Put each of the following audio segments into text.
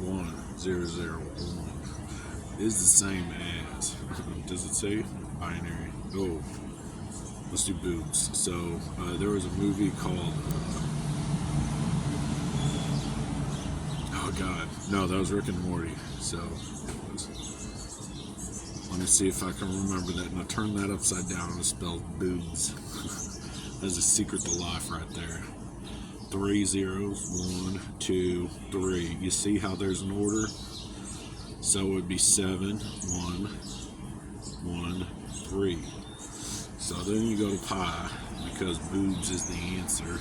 1001 is the same as. Does it say binary? Oh, let's do boobs. So there was a movie called. Oh God, no, that was Rick and Morty. So let me see if I can remember that. And I turn that upside down and spelled boobs. There's a secret to life right there. 3 zeros, 1, 2, 3. You see how there's an order? So it would be 7, 1, 1, 3. So then you go to pi, because boobs is the answer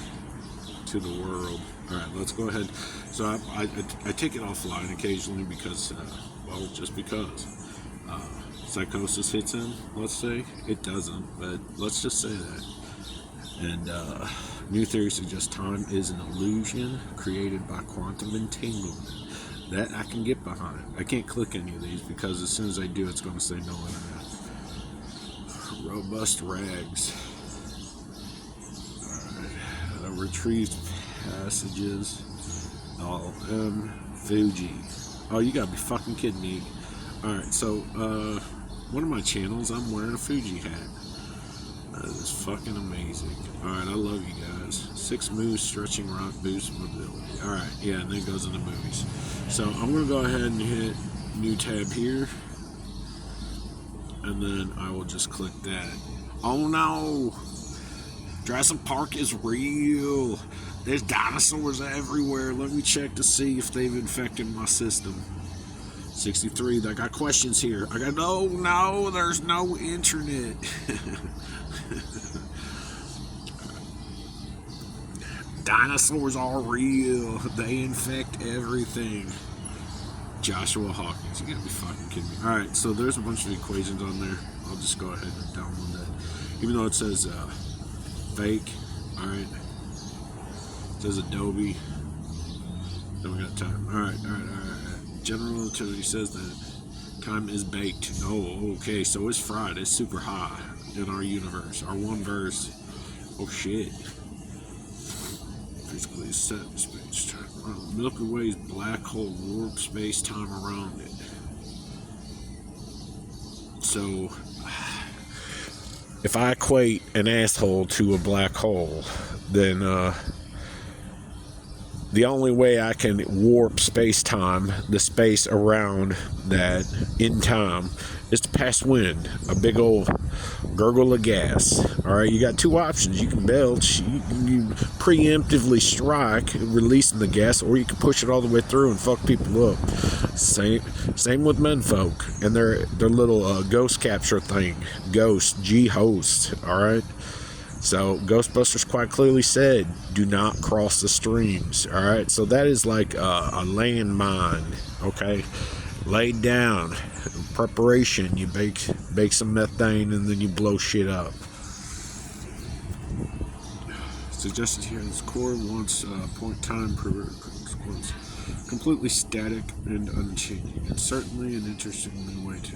to the world. Alright, let's go ahead. So I take it offline occasionally because, well, just because. Psychosis hits him, let's say. It doesn't, but let's just say that. And new theory suggests time is an illusion created by quantum entanglement. That I can get behind. I can't click any of these because as soon as I do, it's going to say no internet. Robust rags. Alright. Retrieved passages. Fuji. Oh, you gotta be fucking kidding me. Alright, so, one of my channels, I'm wearing a Fuji hat. That is fucking amazing. Alright, I love you guys. 6 moves, stretching rock, boost mobility. Alright, yeah, and then it goes into movies. So I'm going to go ahead and hit new tab here. And then I will just click that. Oh no! Jurassic Park is real! There's dinosaurs everywhere. Let me check to see if they've infected my system. 63, I got questions here. I got, no, there's no internet. Dinosaurs are real. They infect everything. Joshua Hawkins, you gotta be fucking kidding me. Alright, so there's a bunch of equations on there. I'll just go ahead and download that. Even though it says fake. Alright. It says Adobe. Then we got time. Alright. General relativity says that time is baked. Oh, okay, so it's fried. It's super high in our universe. Our one verse. Oh shit. Basically set space time. Milky Way's black hole warp space time around it. So if I equate an asshole to a black hole, then the only way I can warp space-time, the space around that in time, is to pass wind, a big old gurgle of gas. Alright, you got two options. You can belch, you preemptively strike, releasing the gas, or you can push it all the way through and fuck people up. Same with menfolk and their little ghost capture thing. Ghost, G-host, alright? So Ghostbusters quite clearly said, do not cross the streams. Alright, so that is like a landmine, okay? Laid down. Preparation, you bake some methane and then you blow shit up. Suggested here, this core wants point time per sequence. Completely static and unchanging. It's certainly an interesting new way to...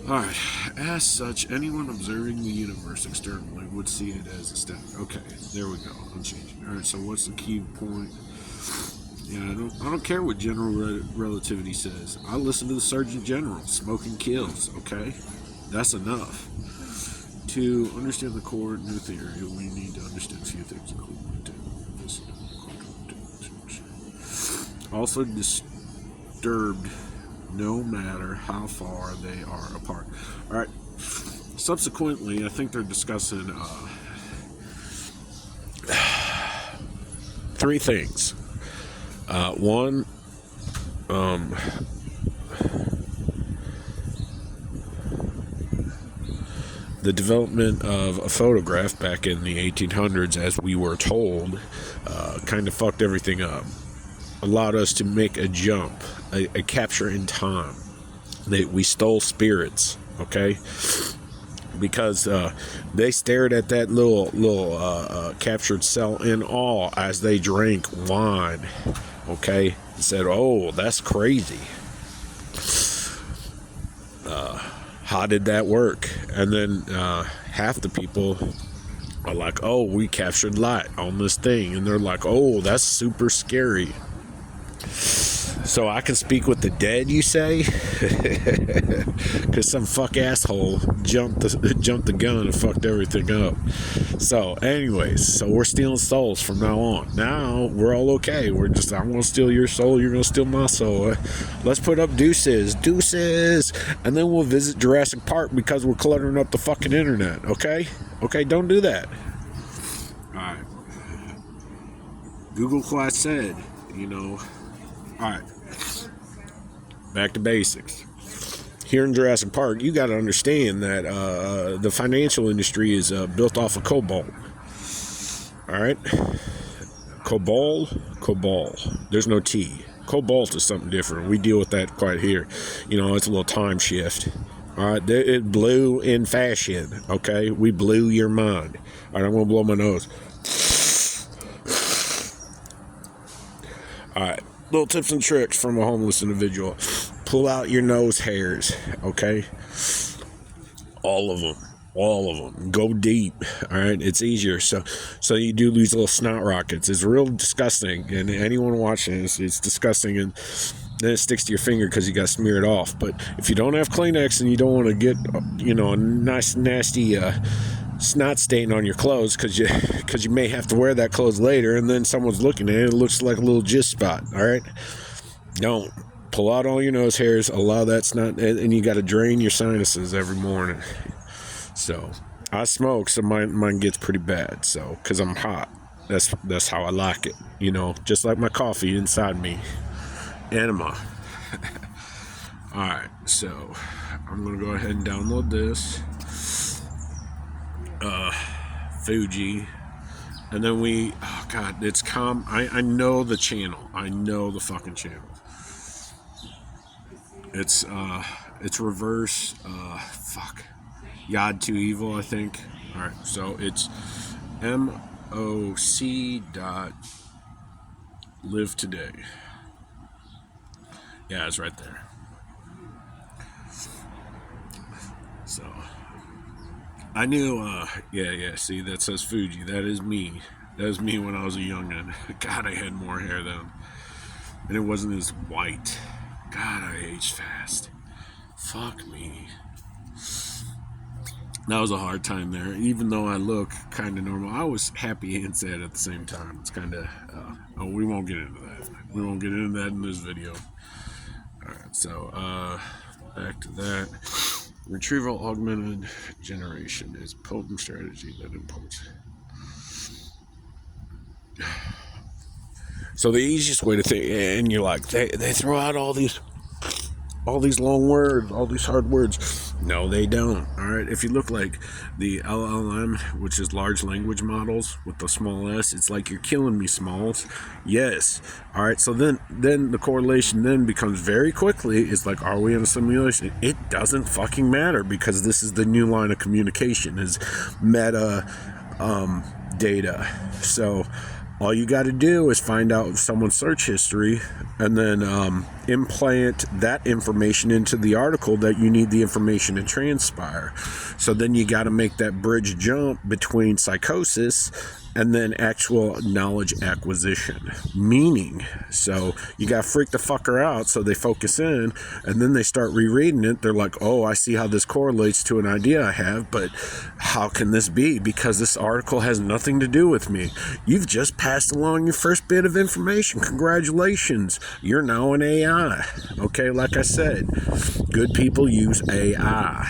Alright, as such, anyone observing the universe externally would see it as a static. Okay, there we go, unchanging. Alright, so what's the key point? Yeah, I don't care what general relativity says. I listen to the Surgeon General. Smoking kills, okay? That's enough. To understand the core new theory, we need to understand a few things, including this. Also disturbed no matter how far they are apart. Alright. Subsequently, I think they're discussing 3 things. One, the development of a photograph back in the 1800s, as we were told, kind of fucked everything up. Allowed us to make a jump, a capture in time. We stole spirits, okay? Because they stared at that little captured cell in awe as they drank wine, okay? And said, "Oh, that's crazy. How did that work?" And then half the people are like, "Oh, we captured light on this thing," and they're like, "Oh, that's super scary." So I can speak with the dead, you say? Because some fuck asshole jumped the gun and fucked everything up. So, anyways, so we're stealing souls from now on. Now we're all okay. I'm gonna steal your soul. You're gonna steal my soul. Let's put up deuces, and then we'll visit Jurassic Park because we're cluttering up the fucking internet. Okay? Okay, don't do that. All right. Google class said, Alright, back to basics. Here in Jurassic Park, you got to understand that the financial industry is built off of cobalt. Alright? Cobalt. There's no T. Cobalt is something different. We deal with that quite here. It's a little time shift. Alright, it blew in fashion. Okay? We blew your mind. Alright, I'm going to blow my nose. Alright. Little tips and tricks from a homeless individual. Pull out your nose hairs, okay? All of them. Go deep, all right? It's easier. So you do these little snot rockets. It's real disgusting, and anyone watching this, it's disgusting, and then it sticks to your finger because you got to smear it off. But if you don't have Kleenex and you don't want to get, a nice, nasty snot stain on your clothes because you may have to wear that clothes later, and then someone's looking at it, it looks like a little jizz spot. All right, don't pull out all your nose hairs, allow that snot, and you got to drain your sinuses every morning. So I smoke, so mine gets pretty bad, so because I'm hot. That's how I like it, just like my coffee inside me. Enema. All right, so I'm gonna go ahead and download this Fuji, and then it's I know the channel. I know the fucking channel. It's reverse Yod to Evil, I think. All right, so it's MOC.live today. Yeah, it's right there. So I knew, see, that says Fuji. That is me. That was me when I was a youngin'. God, I had more hair then. And it wasn't as white. God, I aged fast. Fuck me. That was a hard time there. Even though I look kind of normal, I was happy and sad at the same time. It's kind of, we won't get into that. We won't get into that in this video. Alright, so, back to that. Retrieval augmented generation is a potent strategy that imports. So the easiest way to think, and you're like, they throw out all these long words, all these hard words. No, they don't. All right. If you look like the LLM, which is large language models with the small s, it's like you're killing me, Smalls. Yes. All right. So then the correlation then becomes very quickly is like, are we in a simulation? It doesn't fucking matter because this is the new line of communication is meta data. So all you got to do is find out someone's search history and then implant that information into the article that you need the information to transpire. So then you got to make that bridge jump between psychosis and then actual knowledge acquisition. Meaning, so you got to freak the fucker out so they focus in and then they start rereading it. They're like, oh, I see how this correlates to an idea I have, but how can this be? Because this article has nothing to do with me. You've just passed along your first bit of information. Congratulations. You're now an AI. Okay, like I said, good people use AI.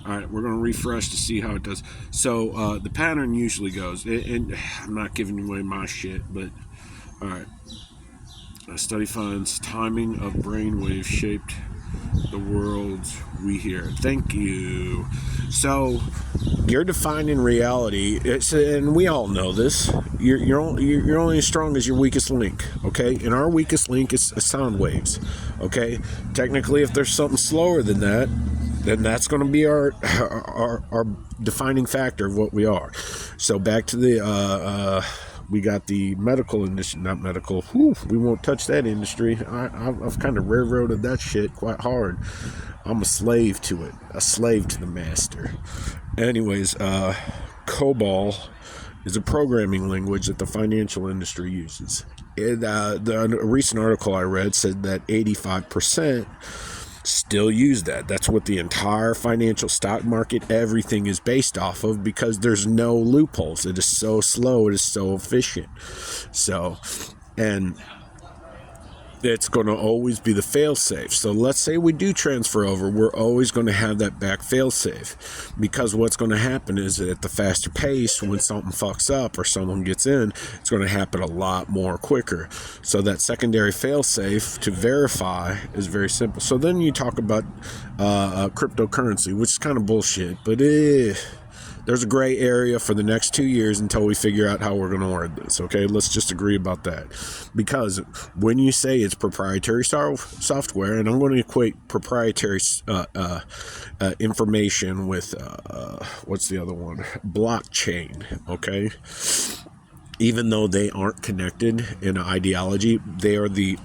All right, we're going to refresh to see how it does. So the pattern usually goes, and I'm not giving away my shit, but all right. A study finds timing of brainwaves shaped the worlds we hear. Thank you. So you're defining reality, and we all know this. You're only as strong as your weakest link. Okay, and our weakest link is sound waves. Okay, technically, if there's something slower than that, then that's going to be our defining factor of what we are. So back to the we got the medical industry, not medical. Whew, we won't touch that industry. I've kind of railroaded that shit quite hard. I'm a slave to it, a slave to the master. Anyways, COBOL is a programming language that the financial industry uses. A recent article I read said that 85% still use that. That's what the entire financial stock market, everything is based off of, because there's no loopholes. It is so slow. It is so efficient. So, and it's going to always be the fail-safe. So let's say we do transfer over, we're always going to have that back fail-safe, because what's going to happen is that at the faster pace, when something fucks up or someone gets in, it's going to happen a lot more quicker. So that secondary fail-safe to verify is very simple. So then you talk about cryptocurrency, which is kind of bullshit, but there's a gray area for the next 2 years until we figure out how we're going to word this. Okay, let's just agree about that. Because when you say it's proprietary software, and I'm going to equate proprietary information with what's the other one? Blockchain. Okay. Even though they aren't connected in ideology, they are the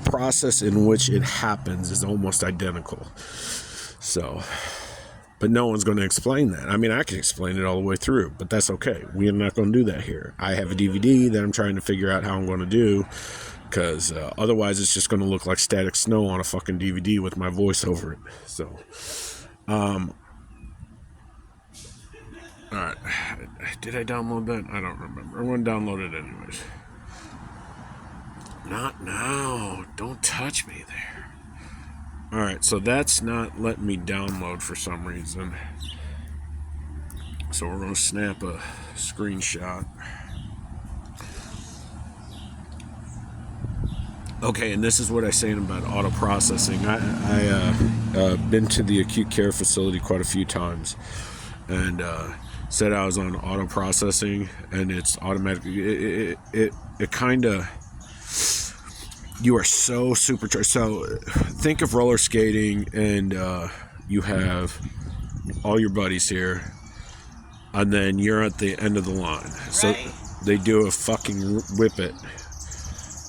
process in which it happens is almost identical. So. But no one's going to explain that. I mean, I can explain it all the way through, but that's okay. We are not going to do that here. I have a DVD that I'm trying to figure out how I'm going to do, because otherwise it's just going to look like static snow on a fucking DVD with my voice over it. So, all right. Did I download that? I don't remember. I'm going to download it anyways. Not now. Don't touch me there. Alright, so that's not letting me download for some reason. So we're going to snap a screenshot. Okay, and this is what I was saying about auto processing. I've been to the acute care facility quite a few times, and said I was on auto processing, and it's automatically, it kind of, you are so supercharged. So think of roller skating, and you have all your buddies here, and then you're at the end of the line. So they do a fucking whip it.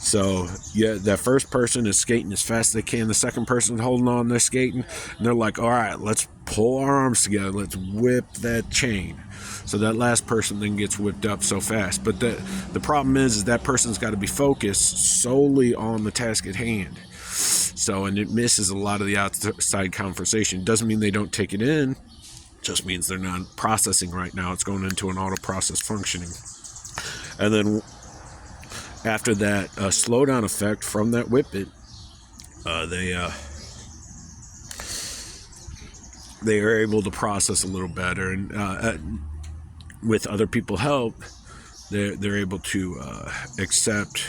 So yeah, that first person is skating as fast as they can. The second person is holding on, they're skating, and they're like, all right, let's pull our arms together. Let's whip that chain. So that last person then gets whipped up so fast. But the problem is that person's got to be focused solely on the task at hand. So, and it misses a lot of the outside conversation. Doesn't mean they don't take it in. Just means they're not processing right now. It's going into an auto process functioning. And then after that slowdown effect from that whip it, they are able to process a little better, and with other people's help, they're able to accept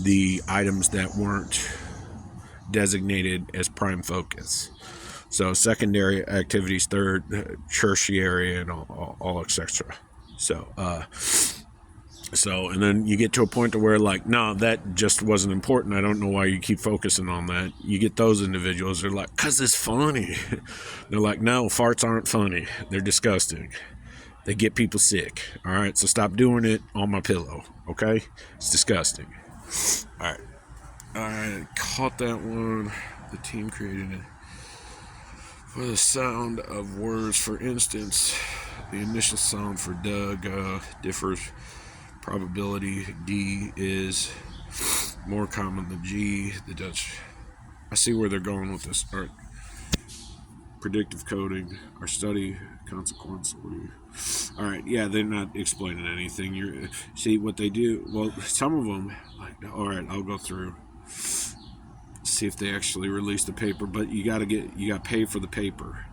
the items that weren't designated as prime focus. So secondary activities, third, tertiary, and all etc. So, and then you get to a point to where, like, no, that just wasn't important. I don't know why you keep focusing on that. You get those individuals, they're like, 'cause it's funny. They're like, no, farts aren't funny. They're disgusting. They get people sick. All right, so stop doing it on my pillow, okay? It's disgusting. All right. I caught that one. The team created it. For the sound of words, for instance, the initial sound for Doug differs. Probability D is more common than G. The Dutch. I see where they're going with this. All right. Predictive coding. Our study consequentially. All right. Yeah, they're not explaining anything. You see what they do. Well, some of them. Like, all right, I'll go through. See if they actually release the paper. But you got to pay for the paper.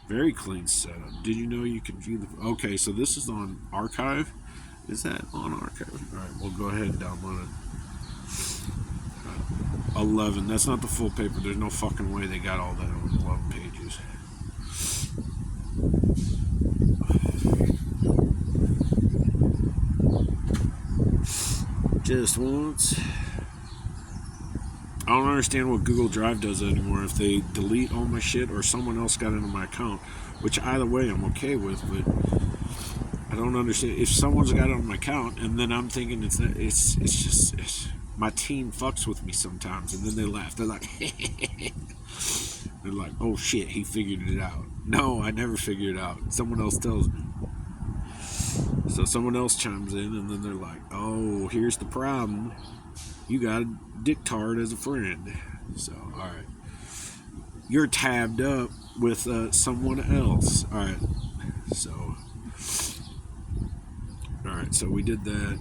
Very clean setup. Did you know you can view the... Okay, so this is on archive. Is that on archive? Alright, we'll go ahead and download it. 11. That's not the full paper. There's no fucking way they got all that on 11 pages. Just once. I don't understand what Google Drive does anymore. If they delete all my shit or someone else got into my account, which either way I'm okay with, but I don't understand. If someone's got it on my account and then I'm thinking it's my team fucks with me sometimes, and then they laugh. They're like, They're like, oh shit, he figured it out. No, I never figured it out. Someone else tells me. So someone else chimes in, and then they're like, oh, here's the problem. You got a dictard as a friend. So, alright. You're tabbed up with someone else. Alright. So, alright, so we did that.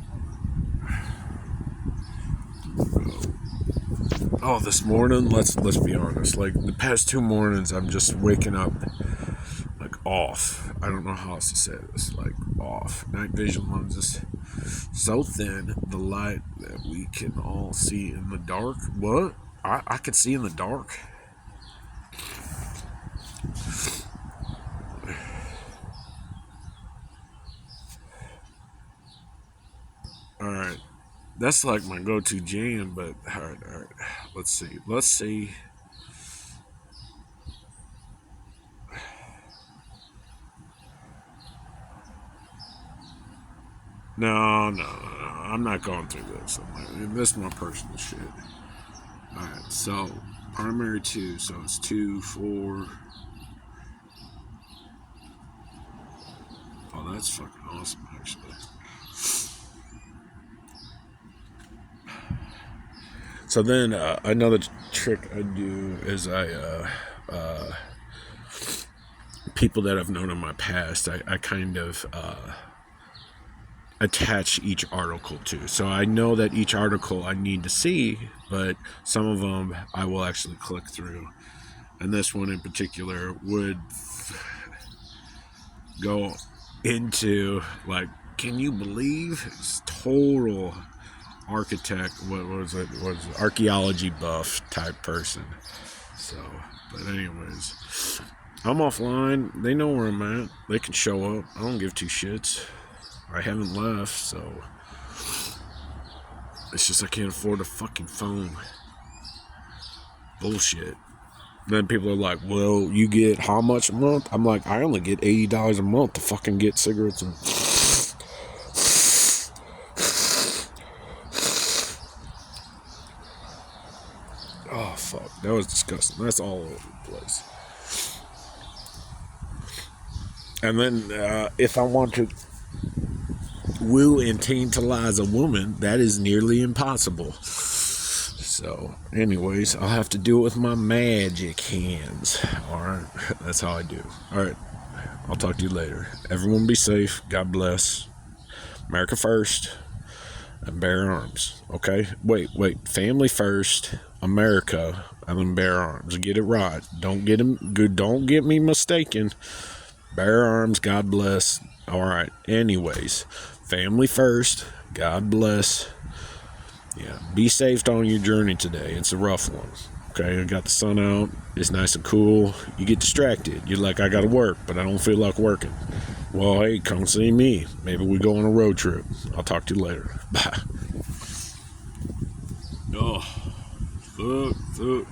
Oh, this morning, let's be honest. Like, the past 2 mornings, I'm just waking up, like, off. I don't know how else to say this. Like, off. Night vision lenses so thin, the light that we can all see in the dark. What? I could see in the dark? Alright. That's like my go-to jam, but alright. Let's see. No, I'm not going through this. This is my personal shit. Alright, so primary 2, so it's 2, 4. Oh, that's fucking awesome, actually. So then another trick I do is people that I've known in my past, I kind of attach each article to. So I know that each article I need to see, but some of them I will actually click through. And this one in particular would go into, like, can you believe it's total architect, what was it, archaeology buff type person. So, but anyways, I'm offline. They know where I'm at. They can show up. I don't give 2 shits. I haven't left, so it's just I can't afford a fucking phone. Bullshit. Then people are like, well, you get how much a month? I'm like, I only get $80 a month to fucking get cigarettes and oh fuck, that was disgusting. That's all over the place. And then if I want to woo and tantalize a woman, that is nearly impossible. So, anyways, I'll have to do it with my magic hands. Alright, that's how I do. Alright, I'll talk to you later. Everyone be safe. God bless. America first. And bear arms. Okay? Wait. Family first. America. And then bear arms. Get it right. Don't get me mistaken. Bear arms. God bless. Alright. Anyways. Family first. God bless. Yeah, be safe on your journey today. It's a rough one. Okay, I got the sun out. It's nice and cool. You get distracted. You're like, I gotta work, but I don't feel like working. Well, hey, come see me. Maybe we go on a road trip. I'll talk to you later. Bye. Oh, fuck.